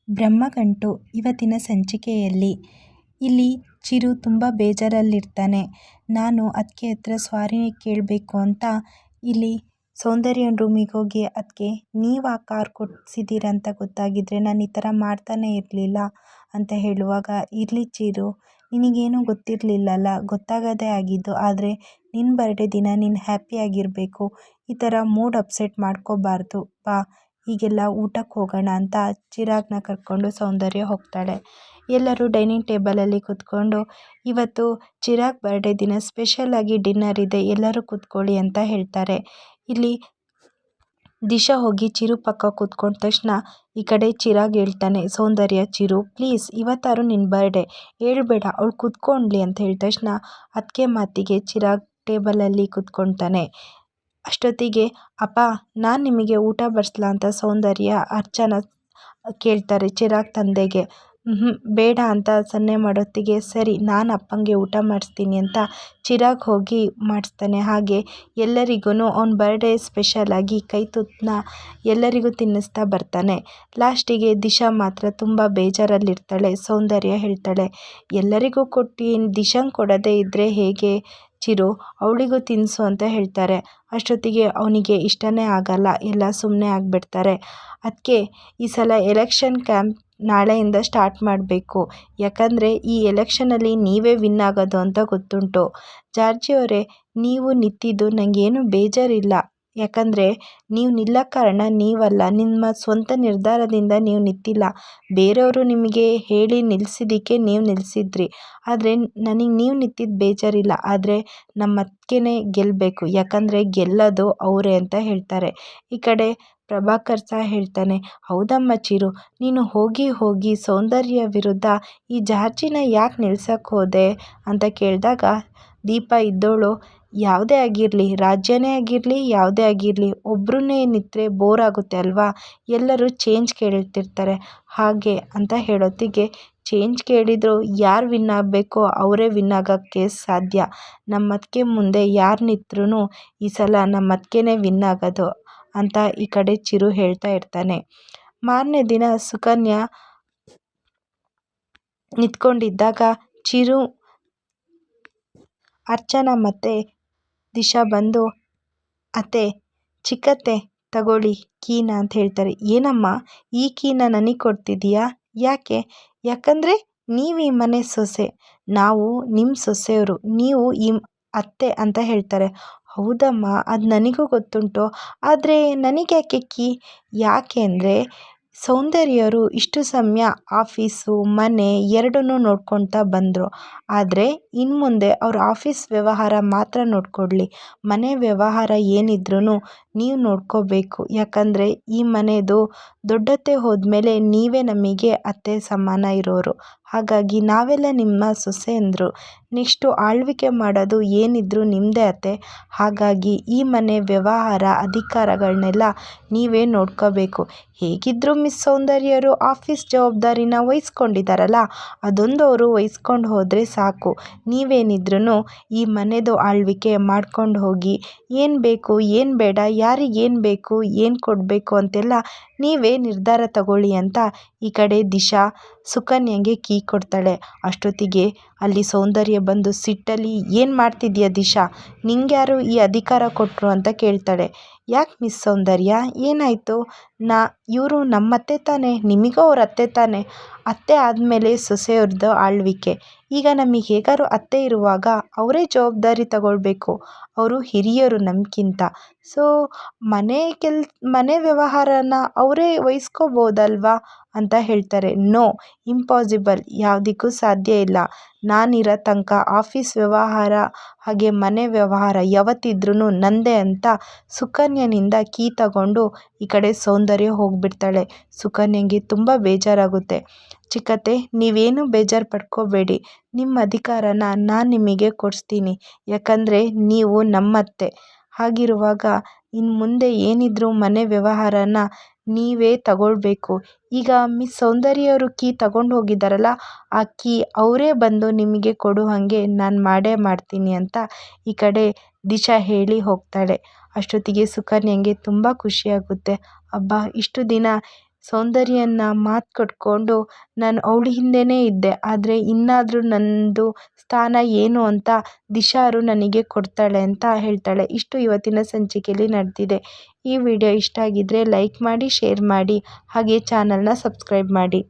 ಬ್ರಹ್ಮಗಂಟು ಇವತ್ತಿನ ಸಂಚಿಕೆಯಲ್ಲಿ ಇಲ್ಲಿ ಚಿರು ತುಂಬ ಬೇಜಾರಲ್ಲಿರ್ತಾನೆ. ನಾನು ಅದಕ್ಕೆ ಹತ್ರ ಸಾರಿ ಕೇಳಬೇಕು ಅಂತ ಇಲ್ಲಿ ಸೌಂದರ್ಯನ ರೂಮಿಗೆ ಹೋಗಿ ಅದಕ್ಕೆ ನೀವು ಆ ಕಾರ್ ಕೊಡಿಸಿದ್ದೀರ ಅಂತ ಗೊತ್ತಾಗಿದ್ರೆ ನಾನು ಈ ಥರ ಮಾಡ್ತಾನೆ ಇರಲಿಲ್ಲ ಅಂತ ಹೇಳುವಾಗ, ಇರಲಿ ಚಿರು, ನಿನಗೇನು ಗೊತ್ತಿರಲಿಲ್ಲಲ್ಲ, ಗೊತ್ತಾಗದೇ ಆಗಿದ್ದು. ಆದರೆ ನಿನ್ನ ಬರ್ಡೇ ದಿನ ನೀನು ಹ್ಯಾಪಿಯಾಗಿರಬೇಕು, ಈ ಥರ ಮೂಡ್ ಅಪ್ಸೆಟ್ ಮಾಡ್ಕೋಬಾರ್ದು, ಬಾ ಹೀಗೆಲ್ಲ ಊಟಕ್ಕೆ ಹೋಗೋಣ ಅಂತ ಚಿರಾಗ್ನ ಕರ್ಕೊಂಡು ಸೌಂದರ್ಯ ಹೋಗ್ತಾಳೆ. ಎಲ್ಲರೂ ಡೈನಿಂಗ್ ಟೇಬಲಲ್ಲಿ ಕೂತ್ಕೊಂಡು ಇವತ್ತು ಚಿರಾಗ್ ಬರ್ಡೇ ದಿನ ಸ್ಪೆಷಲಾಗಿ ಡಿನ್ನರ್ ಇದೆ, ಎಲ್ಲರೂ ಕೂತ್ಕೊಳ್ಳಿ ಅಂತ ಹೇಳ್ತಾರೆ. ಇಲ್ಲಿ ದಿಶಾ ಹೋಗಿ ಚಿರು ಪಕ್ಕ ಕೂತ್ಕೊಂಡ ತಕ್ಷಣ ಈ ಕಡೆ ಚಿರಾಗ್ ಹೇಳ್ತಾನೆ, ಸೌಂದರ್ಯ, ಚಿರು ಪ್ಲೀಸ್ ಇವತ್ತಾರು ನಿನ್ನ ಬರ್ಡೇ, ಹೇಳ್ಬೇಡ, ಅವಳು ಕೂತ್ಕೊಳ್ಳಿ ಅಂತ ಹೇಳಿದ ತಕ್ಷಣ ಅದಕ್ಕೆ ಮಾತಿಗೆ ಚಿರಾಗ್ ಟೇಬಲಲ್ಲಿ ಕೂತ್ಕೊಳ್ತಾನೆ. ಅಷ್ಟೊತ್ತಿಗೆ ಅಪ್ಪ, ನಾನು ನಿಮಗೆ ಊಟ ಬಡಿಸ್ಲಾ ಅಂತ ಸೌಂದರ್ಯ ಅರ್ಚನ ಕೇಳ್ತಾರೆ ಚಿರಾಗ್ ತಂದೆಗೆ. ಬೇಡ ಅಂತ ಸನ್ನೆ ಮಾಡೋತ್ತಿಗೆ, ಸರಿ ನಾನು ಅಪ್ಪಂಗೆ ಊಟ ಮಾಡಿಸ್ತೀನಿ ಅಂತ ಚಿರಾಗ್ ಹೋಗಿ ಮಾಡಿಸ್ತಾನೆ. ಹಾಗೆ ಎಲ್ಲರಿಗೂ ಅವ್ನ ಬರ್ಡೇ ಸ್ಪೆಷಲಾಗಿ ಕೈ ತುತ್ತನ್ನ ಎಲ್ಲರಿಗೂ ತಿನ್ನಿಸ್ತಾ ಬರ್ತಾನೆ. ಲಾಸ್ಟಿಗೆ ದಿಶಾ ಮಾತ್ರ ತುಂಬ ಬೇಜಾರಲ್ಲಿರ್ತಾಳೆ. ಸೌಂದರ್ಯ ಹೇಳ್ತಾಳೆ, ಎಲ್ಲರಿಗೂ ಕೊಟ್ಟು ದಿಶಾಂಗೆ ಕೊಡೋದೇ ಇದ್ದರೆ ಹೇಗೆ ಚಿರು, ಅವಳಿಗೂ ತಿನ್ನಿಸು ಅಂತ ಹೇಳ್ತಾರೆ. ಅಷ್ಟೊತ್ತಿಗೆ ಅವನಿಗೆ ಇಷ್ಟನೇ ಆಗಲ್ಲ, ಎಲ್ಲ ಸುಮ್ಮನೆ ಆಗಿಬಿಡ್ತಾರೆ. ಅದಕ್ಕೆ ಈ ಸಲ ಎಲೆಕ್ಷನ್ ಕ್ಯಾಂಪ್ ನಾಳೆಯಿಂದ ಸ್ಟಾರ್ಟ್ ಮಾಡಬೇಕು, ಯಾಕಂದರೆ ಈ ಎಲೆಕ್ಷನಲ್ಲಿ ನೀವೇ ವಿನ್ ಆಗೋದು ಅಂತ ಗೊತ್ತುಂಟು. ಜಾರ್ಜಿ ಅವರೇ, ನೀವು ನಿಂತಿದ್ದು ನನಗೇನು ಬೇಜಾರಿಲ್ಲ, ಯಾಕಂದರೆ ನೀವು ನಿಲ್ಲೋ ಕಾರಣ ನೀವಲ್ಲ, ನಿಮ್ಮ ಸ್ವಂತ ನಿರ್ಧಾರದಿಂದ ನೀವು ನಿಂತಿಲ್ಲ, ಬೇರೆಯವರು ನಿಮಗೆ ಹೇಳಿ ನಿಲ್ಲಿಸಿದ್ದಕ್ಕೆ ನೀವು ನಿಲ್ಲಿಸಿದ್ರಿ. ಆದರೆ ನನಗೆ ನೀವು ನಿಂತಿದ್ದು ಬೇಜಾರಿಲ್ಲ, ಆದರೆ ನಮ್ಮ ಅತ್ತಿಗೆನೇ ಗೆಲ್ಲಬೇಕು, ಯಾಕಂದರೆ ಗೆಲ್ಲೋದು ಅವರೇ ಅಂತ ಹೇಳ್ತಾರೆ. ಈ ಕಡೆ ಪ್ರಭಾಕರ್ ಸಹ ಹೇಳ್ತಾನೆ, ಹೌದಮ್ಮ ಚಿರು, ನೀನು ಹೋಗಿ ಸೌಂದರ್ಯ ವಿರುದ್ಧ ಈ ಜಾರ್ಜಿನ ಯಾಕೆ ನಿಲ್ಸಕ್ಕೆ ಹೋದೆ ಅಂತ ಕೇಳಿದಾಗ ದೀಪ ಇದ್ದೋಳು, ಯಾವುದೇ ಆಗಿರಲಿ, ರಾಜ್ಯನೇ ಆಗಿರಲಿ, ಯಾವುದೇ ಆಗಿರಲಿ, ಒಬ್ಬರನ್ನೇ ನಿಂತರೆ ಬೋರ್ ಆಗುತ್ತೆ ಅಲ್ವಾ, ಎಲ್ಲರೂ ಚೇಂಜ್ ಕೇಳ್ತಿರ್ತಾರೆ ಹಾಗೆ ಅಂತ ಹೇಳೋತ್ತಿಗೆ, ಚೇಂಜ್ ಕೇಳಿದ್ರು ಯಾರು ವಿನ್ ಆಗಬೇಕೋ ಅವರೇ ವಿನ್ ಆಗೋಕ್ಕೆ ಸಾಧ್ಯ, ನಮ್ಮ ಅತ್ತಿಗೆ ಮುಂದೆ ಯಾರು ನಿಂತ್ರೂ ಈ ಸಲ ನಮ್ಮ ಅತ್ತಿಗೆನೇ ವಿನ್ ಆಗೋದು ಅಂತ ಈ ಕಡೆ ಚಿರು ಹೇಳ್ತಾ ಇರ್ತಾನೆ. ಮಾರನೇ ದಿನ ಸುಕನ್ಯಾ ನಿಂತ್ಕೊಂಡಿದ್ದಾಗ ಚಿರು, ಅರ್ಚನಾ ಮತ್ತು ದಿಶಾ ಬಂದು, ಅತ್ತೆ, ಚಿಕ್ಕತ್ತೆ ತಗೊಳ್ಳಿ ಕೀನ ಅಂತ ಹೇಳ್ತಾರೆ. ಏನಮ್ಮ, ಈ ಕೀನ ನನಗೆ ಕೊಡ್ತಿದ್ದೀಯಾ, ಯಾಕೆ? ಯಾಕಂದರೆ ನೀವು ಈ ಮನೆ ಸೊಸೆ, ನಾವು ನಿಮ್ಮ ಸೊಸೆಯವರು, ನೀವು ಈ ಅತ್ತೆ ಅಂತ ಹೇಳ್ತಾರೆ. ಹೌದಮ್ಮ, ಅದು ನನಗೂ ಗೊತ್ತುಂಟು, ಆದರೆ ನನಗ್ಯಾಕೆ ಕೀ? ಯಾಕೆ ಅಂದರೆ ಸೌಂದರ್ಯರು ಇಷ್ಟು ಸಮಯ ಆಫೀಸು ಮನೆ ಎರಡನ್ನೂ ನೋಡ್ಕೊಳ್ತಾ ಬಂದರು, ಆದರೆ ಇನ್ನು ಮುಂದೆ ಅವ್ರ ಆಫೀಸ್ ವ್ಯವಹಾರ ಮಾತ್ರ ನೋಡ್ಕೊಳ್ಳಿ, ಮನೆ ವ್ಯವಹಾರ ಏನಿದ್ರೂ ನೀವು ನೋಡ್ಕೋಬೇಕು, ಯಾಕಂದರೆ ಈ ಮನೆದು ದೊಡ್ಡತ್ತೆ ಹೋದ್ಮೇಲೆ ನೀವೇ ನಮಗೆ ಅತ್ತೆ ಸಮಾನ ಇರೋರು, ಹಾಗಾಗಿ ನಾವೆಲ್ಲ ನಿಮ್ಮ ಸೊಸೆಯಂದರು, ನೆಕ್ಸ್ಟು ಆಳ್ವಿಕೆ ಮಾಡೋದು ಏನಿದ್ರು ನಿಮ್ಮದೇ ಅತ್ತೆ, ಹಾಗಾಗಿ ಈ ಮನೆ ವ್ಯವಹಾರ ಅಧಿಕಾರಗಳನ್ನೆಲ್ಲ ನೀವೇ ನೋಡ್ಕೋಬೇಕು. ಹೇಗಿದ್ದರೂ ಮಿಸ್ ಸೌಂದರ್ಯರು ಆಫೀಸ್ ಜವಾಬ್ದಾರಿನ ವಹಿಸ್ಕೊಂಡಿದ್ದಾರಲ್ಲ, ಅದೊಂದು ಅವರು ವಹಿಸ್ಕೊಂಡು ಹೋದರೆ ಸಾಕು, ನೀವೇನಿದ್ರೂ ಈ ಮನೆದು ಆಳ್ವಿಕೆ ಮಾಡ್ಕೊಂಡು ಹೋಗಿ, ಏನು ಬೇಕು ಏನು ಬೇಡ, ಯಾರಿಗೇನು ಬೇಕು ಏನು ಕೊಡಬೇಕು ಅಂತೆಲ್ಲ ನೀವೇ ನಿರ್ಧಾರ ತಗೊಳ್ಳಿ ಅಂತ ಈ ಕಡೆ ದಿಶಾ ಸುಕನ್ಯಂಗೆ ಕೀ ಕೊಡ್ತಾಳೆ. ಅಷ್ಟೊತ್ತಿಗೆ ಅಲ್ಲಿ ಸೌಂದರ್ಯ ಬಂದು ಸಿಟ್ಟಲ್ಲಿ, ಏನು ಮಾಡ್ತಿದ್ಯಾ ದಿಶಾ, ನಿಂಗ್ಯಾರು ಈ ಅಧಿಕಾರ ಕೊಟ್ಟರು ಅಂತ ಕೇಳ್ತಾಳೆ. ಯಾಕೆ ಮಿಸ್ ಸೌಂದರ್ಯ, ಏನಾಯಿತು? ಇವರು ನಮ್ಮತ್ತೆ ತಾನೆ, ನಿಮಗೂ ಅವ್ರ ಅತ್ತೆ ತಾನೆ, ಅತ್ತೆ ಆದಮೇಲೆ ಸೊಸೆಯವ್ರದ್ದು ಆಳ್ವಿಕೆ, ಈಗ ನಮಗೆ ಹೇಗಾರು ಅತ್ತೆ ಇರುವಾಗ ಅವರೇ ಜವಾಬ್ದಾರಿ ತಗೊಳ್ಬೇಕು, ಅವರು ಹಿರಿಯರು ನಮಗಿಂತ, ಸೊ ಮನೆ ವ್ಯವಹಾರನ ಅವರೇ ವಹಿಸ್ಕೋಬೋದಲ್ವಾ ಅಂತ ಹೇಳ್ತಾರೆ. ನೋ, ಇಂಪಾಸಿಬಲ್, ಯಾವುದಕ್ಕೂ ಸಾಧ್ಯ ಇಲ್ಲ, ನಾನಿರೋ ತನಕ ಆಫೀಸ್ ವ್ಯವಹಾರ ಹಾಗೆ ಮನೆ ವ್ಯವಹಾರ ಯಾವತ್ತಿದ್ರೂ ನಂದೇ ಅಂತ ಸುಕನ್ಯನಿಂದ ಕೀ ತಗೊಂಡು ಈ ಕಡೆ ಸೌಂದರ್ಯ ಹೋಗಿಬಿಡ್ತಾಳೆ. ಸುಕನ್ಯಂಗೆ ತುಂಬ ಬೇಜಾರಾಗುತ್ತೆ. ಚಿಕ್ಕತ್ತೆ, ನೀವೇನು ಬೇಜಾರು ಪಡ್ಕೋಬೇಡಿ, ನಿಮ್ಮ ಅಧಿಕಾರನ ನಾನು ನಿಮಗೆ ಕೊಡಿಸ್ತೀನಿ, ಯಾಕಂದರೆ ನೀವು ನಮ್ಮತ್ತೆ, ಹಾಗಿರುವಾಗ ಇನ್ನು ಮುಂದೆ ಏನಿದ್ರೂ ಮನೆ ವ್ಯವಹಾರನ ನೀವೇ ತಗೊಳ್ಬೇಕು. ಈಗ ಮಿಸ್ ಸೌಂದರ್ಯವರು ಕೀ ತಗೊಂಡು ಹೋಗಿದ್ದಾರಲ್ಲ, ಆ ಕೀ ಅವರೇ ಬಂದು ನಿಮಗೆ ಕೊಡು ಹಾಗೆ ನಾನು ಮಾಡೇ ಮಾಡ್ತೀನಿ ಅಂತ ಈ ಕಡೆ ದಿಶಾ ಹೇಳಿ ಹೋಗ್ತಾಳೆ. ಅಷ್ಟೊತ್ತಿಗೆ ಸುಕನ್ಯಂಗೆ ತುಂಬ ಖುಷಿಯಾಗುತ್ತೆ. ಅಬ್ಬಾ, ಇಷ್ಟು ದಿನ ಸೌಂದರ್ಯನ ಮಾತು ಕಟ್ಕೊಂಡು ನಾನು ಅವಳ ಹಿಂದೆಯೇ ಇದ್ದೆ. ಆದರೆ ಇನ್ನಾದರೂ ನನ್ನದು ಸ್ಥಾನ ಏನು ಅಂತ ದಿಶಾರು ನನಗೆ ಕೊಡ್ತಾಳೆ ಅಂತ ಹೇಳ್ತಾಳೆ. ಇಷ್ಟು ಇವತ್ತಿನ ಸಂಚಿಕೆಯಲ್ಲಿ ನಡೆದಿದೆ. ಈ ವಿಡಿಯೋ ಇಷ್ಟ ಆಗಿದ್ದರೆ ಲೈಕ್ ಮಾಡಿ, ಶೇರ್ ಮಾಡಿ, ಹಾಗೆ ಚಾನಲ್ನ ಸಬ್ಸ್ಕ್ರೈಬ್ ಮಾಡಿ.